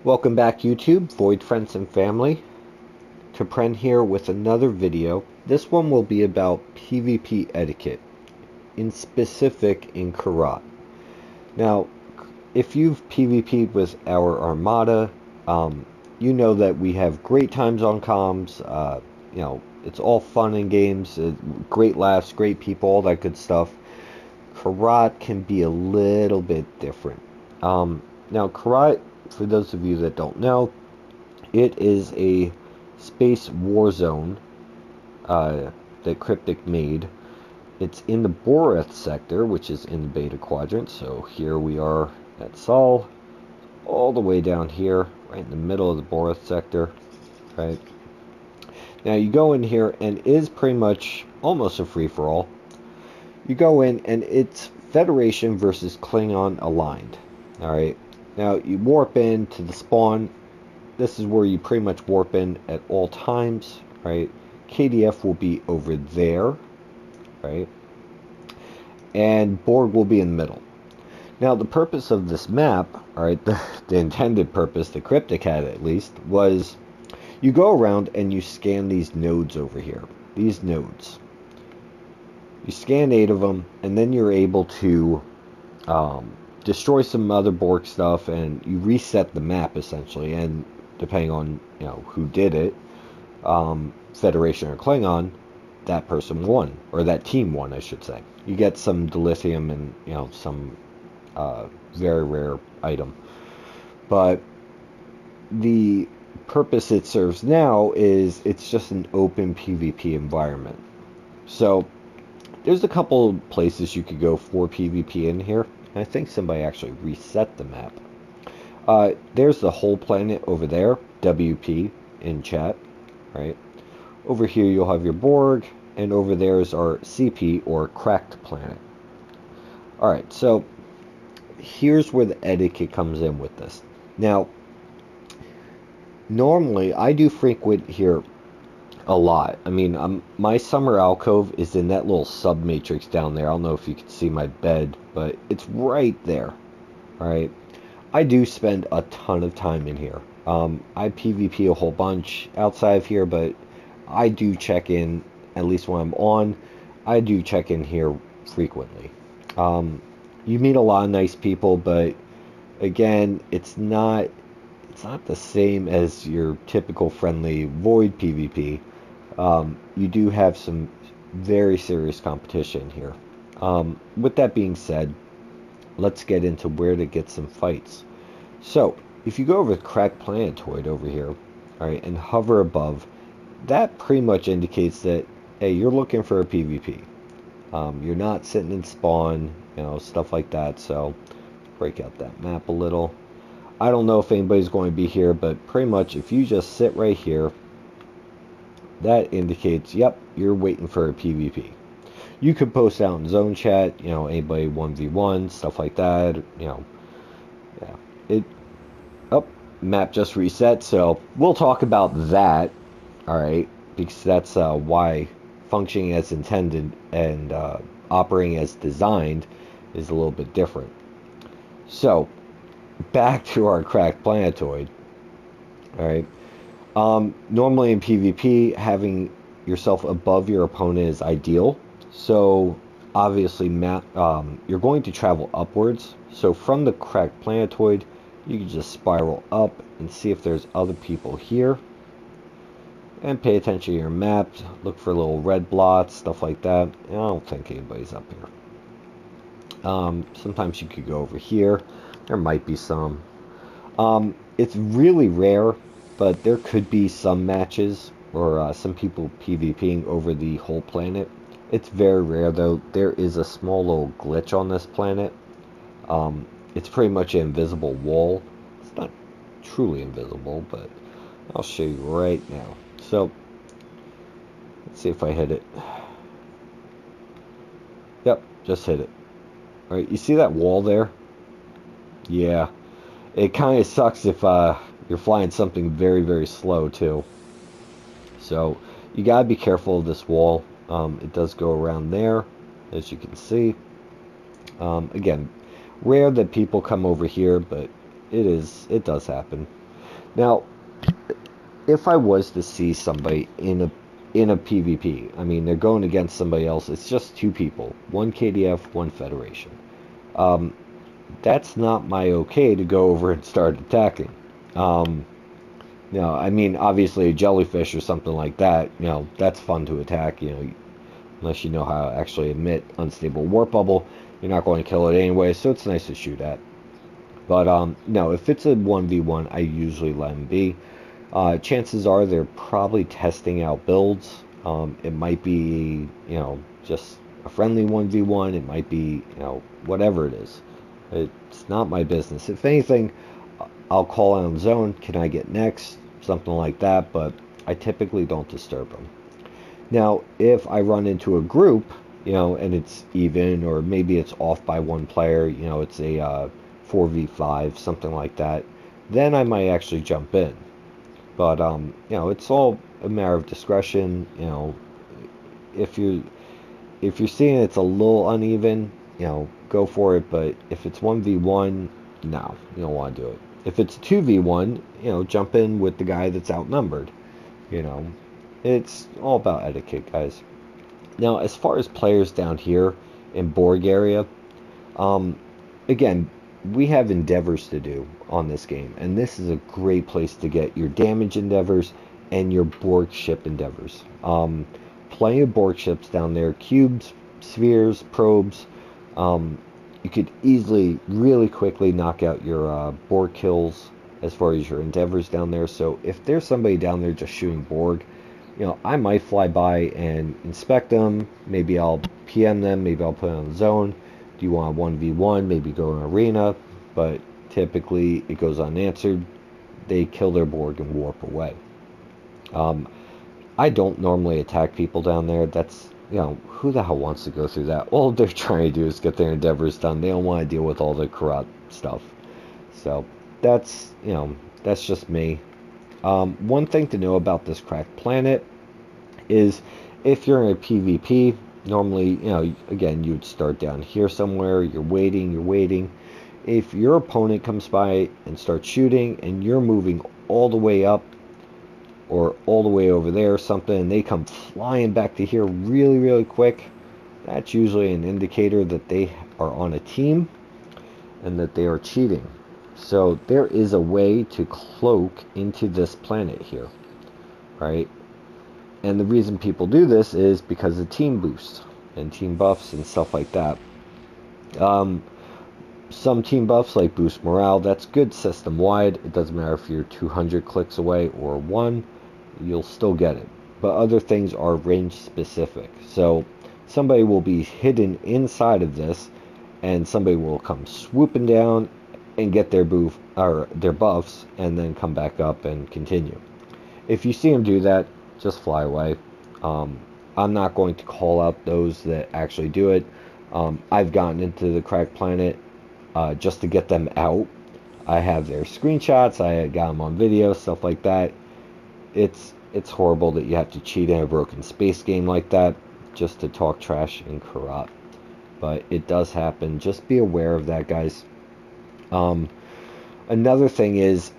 Welcome back YouTube, Void Friends and Family. Kapren here with another video. This one will be about PvP etiquette, in specific in Ker'rat. Now, if you've PvP'd with our Armada, you know that we have great times on comms. It's all fun and games, great laughs, great people, all that good stuff. Ker'rat can be a little bit different. Now, Ker'rat, for those of you that don't know, it is a space war zone that Cryptic made. It's in the Boreth sector, which is in the beta quadrant. So here we are at Sol, all the way down here, right in the middle of the Boreth sector, right? Now you go in here, and it is pretty much almost a free-for-all. You go in, and it's Federation versus Klingon aligned, all right? Now, you warp in to the spawn. This is where you pretty much warp in at all times, right? KDF will be over there, right? And Borg will be in the middle. Now, the purpose of this map, all right, the intended purpose, the Cryptic had at least, was you go around and you scan these nodes over here. These nodes. You scan 8 of them, and then you're able to destroy some other Borg stuff, and you reset the map essentially. And depending on who did it, Federation or Klingon, that person won, or that team won, I should say. You get some dilithium and some very rare item, but the purpose it serves now is it's just an open PvP environment. So there's a couple places you could go for PvP in here. I think somebody actually reset the map. There's the whole planet over there, WP in chat, right? Over here you'll have your Borg, and over there is our CP, or cracked planet. Alright, so here's where the etiquette comes in with this. Now, normally I do frequent here a lot. I mean, my summer alcove is in that little sub-matrix down there. I don't know if you can see my bed, but it's right there. Alright. I do spend a ton of time in here. I PvP a whole bunch outside of here, but I do check in, at least when I'm on, I do check in here frequently. You meet a lot of nice people, but again, it's not the same as your typical friendly Void PvP. You do have some very serious competition here. With that being said, let's get into where to get some fights. So, if you go over the cracked planetoid over here, alright, and hover above, that pretty much indicates that, hey, you're looking for a PvP. You're not sitting in spawn, stuff like that. So, break out that map a little. I don't know if anybody's going to be here, but pretty much if you just sit right here, that indicates, yep, you're waiting for a PvP. You could post out in zone chat, anybody 1v1, stuff like that, yeah. Map just reset, so we'll talk about that, alright, because that's why functioning as intended and operating as designed is a little bit different. So, back to our cracked planetoid, alright. Normally in PvP, having yourself above your opponent is ideal. So obviously you're going to travel upwards. So from the cracked planetoid, you can just spiral up and see if there's other people here. And pay attention to your map. Look for little red blots, stuff like that. I don't think anybody's up here. Sometimes you could go over here. There might be some. It's really rare, but there could be some matches or some people PvPing over the whole planet. It's very rare, though. There is a small little glitch on this planet. It's pretty much an invisible wall. It's not truly invisible, but I'll show you right now. So, let's see if I hit it. Yep, just hit it. Alright, you see that wall there? Yeah. It kind of sucks if you're flying something very, very slow, too. So, you gotta be careful of this wall. It does go around there, as you can see. Again, rare that people come over here, but it does happen. Now, if I was to see somebody in a PvP, I mean, they're going against somebody else. It's just two people, one KDF, one Federation. Um, that's not my okay to go over and start attacking. Um, I mean, obviously a jellyfish or something like that, that's fun to attack, unless you know how to actually emit unstable warp bubble, you're not going to kill it anyway, so it's nice to shoot at. But no, if it's a 1v1, I usually let them be. Chances are they're probably testing out builds. It might be, just a friendly 1v1. It might be, whatever it is. It's not my business. If anything, I'll call out on zone. Can I get next? Something like that. But I typically don't disturb them. Now, if I run into a group, and it's even, or maybe it's off by one player, it's a 4v5, something like that, then I might actually jump in. But it's all a matter of discretion. If you if you're seeing it's a little uneven, go for it. But if it's 1v1, no, you don't want to do it. If it's 2v1, jump in with the guy that's outnumbered. You know, it's all about etiquette, guys. Now, as far as players down here in Borg area, um, again, we have endeavors to do on this game, and this is a great place to get your damage endeavors and your Borg ship endeavors. Plenty of Borg ships down there, cubes, spheres, probes. You could easily, really quickly knock out your Borg kills as far as your endeavors down there. So if there's somebody down there just shooting Borg, I might fly by and inspect them. Maybe I'll PM them. Maybe I'll put it on zone. Do you want a 1v1? Maybe go in arena. But typically it goes unanswered. They kill their Borg and warp away. I don't normally attack people down there. That's, who the hell wants to go through that? All they're trying to do is get their endeavors done. They don't want to deal with all the Ker'rat stuff. So that's just me. One thing to know about this cracked planet is if you're in a PvP, normally, again, you'd start down here somewhere, you're waiting. If your opponent comes by and starts shooting and you're moving all the way up or all the way over there or something, and they come flying back to here really, really quick, that's usually an indicator that they are on a team and that they are cheating. So there is a way to cloak into this planet here, right? And the reason people do this is because of team boosts and team buffs and stuff like that. Some team buffs like boost morale, that's good system-wide. It doesn't matter if you're 200 clicks away or 1, you'll still get it. But other things are range-specific. So somebody will be hidden inside of this, and somebody will come swooping down and get their buffs, and then come back up and continue. If you see them do that, just fly away. I'm not going to call out those that actually do it. I've gotten into the cracked planet just to get them out. I have their screenshots. I got them on video, stuff like that. It's horrible that you have to cheat in a broken space game like that just to talk trash in Ker'rat. But it does happen. Just be aware of that, guys. Another thing is,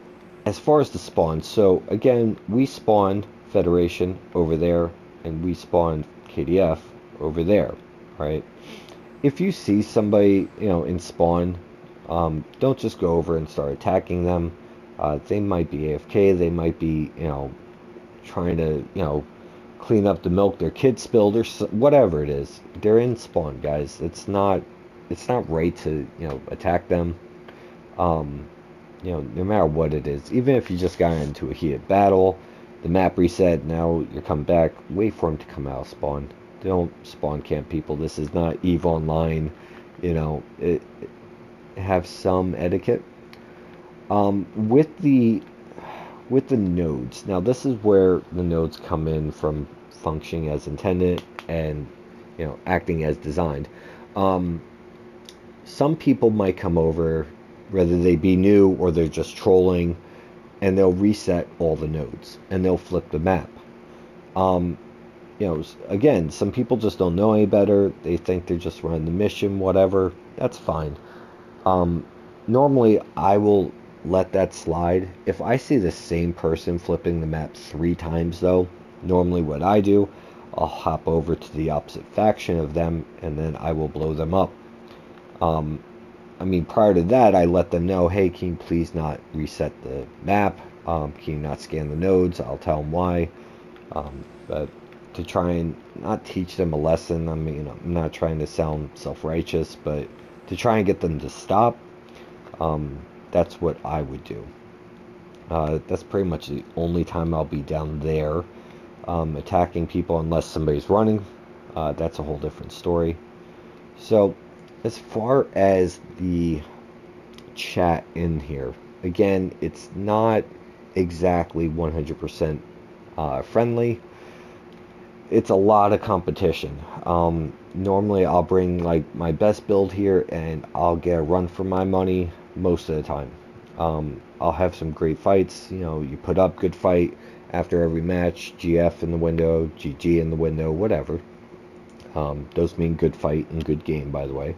as far as the spawn, so again, we spawned Federation over there, and we spawned KDF over there, right? If you see somebody, in spawn, don't just go over and start attacking them. They might be AFK, they might be, trying to, clean up the milk their kids spilled, or whatever it is. They're in spawn, guys. It's not right to, attack them. No matter what it is, even if you just got into a heated battle, the map reset, now you're coming back, wait for them to come out of spawn. Don't spawn camp people. This is not EVE Online. Have some etiquette. With the nodes, now this is where the nodes come in from functioning as intended and acting as designed. Some people might come over, whether they be new or they're just trolling, and they'll reset all the nodes and they'll flip the map. Again, some people just don't know any better. They think they're just running the mission, whatever. That's fine. Normally, I will let that slide. If I see the same person flipping the map 3 times, though, normally what I do, I'll hop over to the opposite faction of them, and then I will blow them up. I mean, prior to that, I let them know, hey, can you please not reset the map? Can you not scan the nodes? I'll tell them why. But to try and not teach them a lesson, I mean, I'm not trying to sound self-righteous, but to try and get them to stop, that's what I would do. That's pretty much the only time I'll be down there attacking people, unless somebody's running. That's a whole different story. So, as far as the chat in here, again, it's not exactly 100% friendly. It's a lot of competition. Normally I'll bring like my best build here and I'll get a run for my money most of the time. I'll have some great fights. You know, you put up good fight after every match, GF in the window, GG in the window, whatever. Those mean good fight and good game, by the way.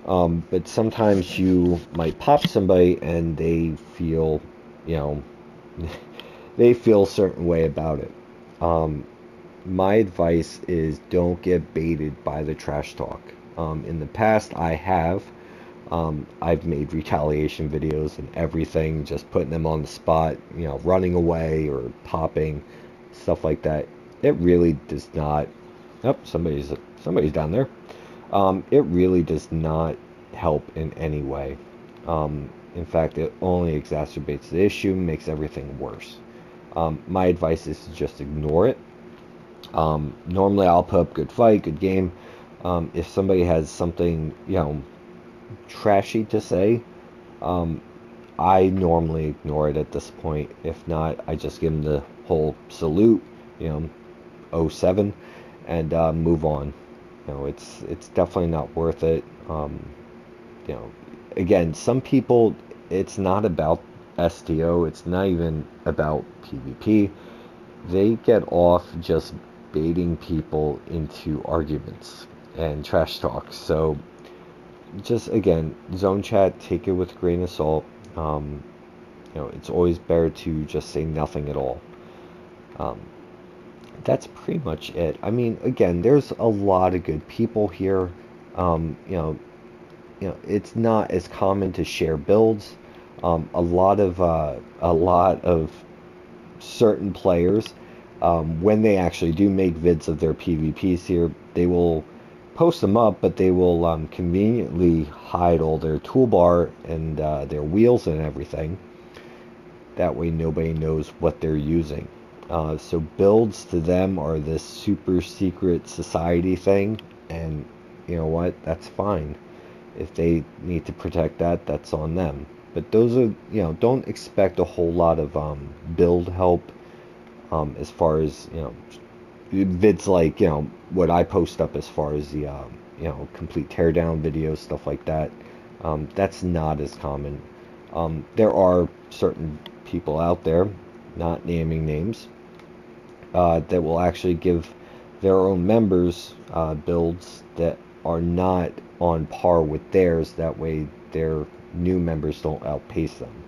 But sometimes you might pop somebody and they feel, you know, they feel a certain way about it. My advice is don't get baited by the trash talk. In the past, I've made retaliation videos and everything, just putting them on the spot, you know, running away or popping, stuff like that. It really does not. Oh, somebody's down there. It really does not help in any way. In fact, it only exacerbates the issue, makes everything worse. My advice is to just ignore it. Normally I'll put up good fight, good game. If somebody has something, you know, trashy to say, I normally ignore it at this point. If not, I just give them the whole salute, you know, '07, and move on. You know, it's definitely not worth it. You know, again, some people, it's not about STO. It's not even about PvP. They get off just baiting people into arguments and trash talk. So just again, zone chat, take it with a grain of salt. You know, it's always better to just say nothing at all. That's pretty much it. I mean, again, there's a lot of good people here. You know, it's not as common to share builds. A lot of certain players, when they actually do make vids of their PvPs here, they will post them up, but they will conveniently hide all their toolbar and their wheels and everything. That way nobody knows what they're using. So builds to them are this super secret society thing, and you know what? That's fine. If they need to protect that, that's on them. But those are, you know, don't expect a whole lot of build help as far as, you know, vids like, you know, what I post up as far as the, you know, complete teardown videos, stuff like that. That's not as common. There are certain people out there, not naming names, that will actually give their own members builds that are not on par with theirs. That way their new members don't outpace them.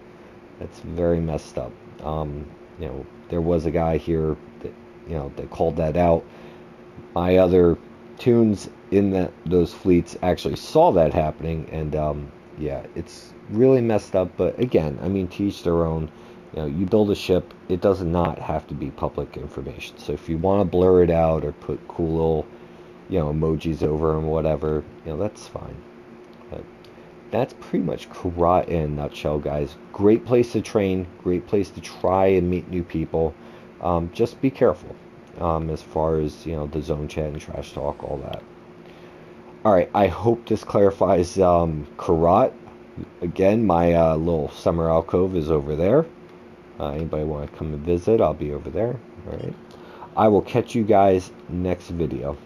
That's very messed up. You know, there was a guy here that, you know, that called that out. My other tunes in those fleets actually saw that happening, and yeah, it's really messed up. But again, I mean, to each their own. You know, you build a ship, it does not have to be public information. So if you want to blur it out or put cool little, you know, emojis over and whatever, you know, that's fine. But that's pretty much Ker'rat in a nutshell, guys. Great place to train, great place to try and meet new people. Just be careful as far as, you know, the zone chat and trash talk, all that. Alright, I hope this clarifies Ker'rat. Again, my little summer alcove is over there. Anybody want to come and visit, I'll be over there. Alright. I will catch you guys next video.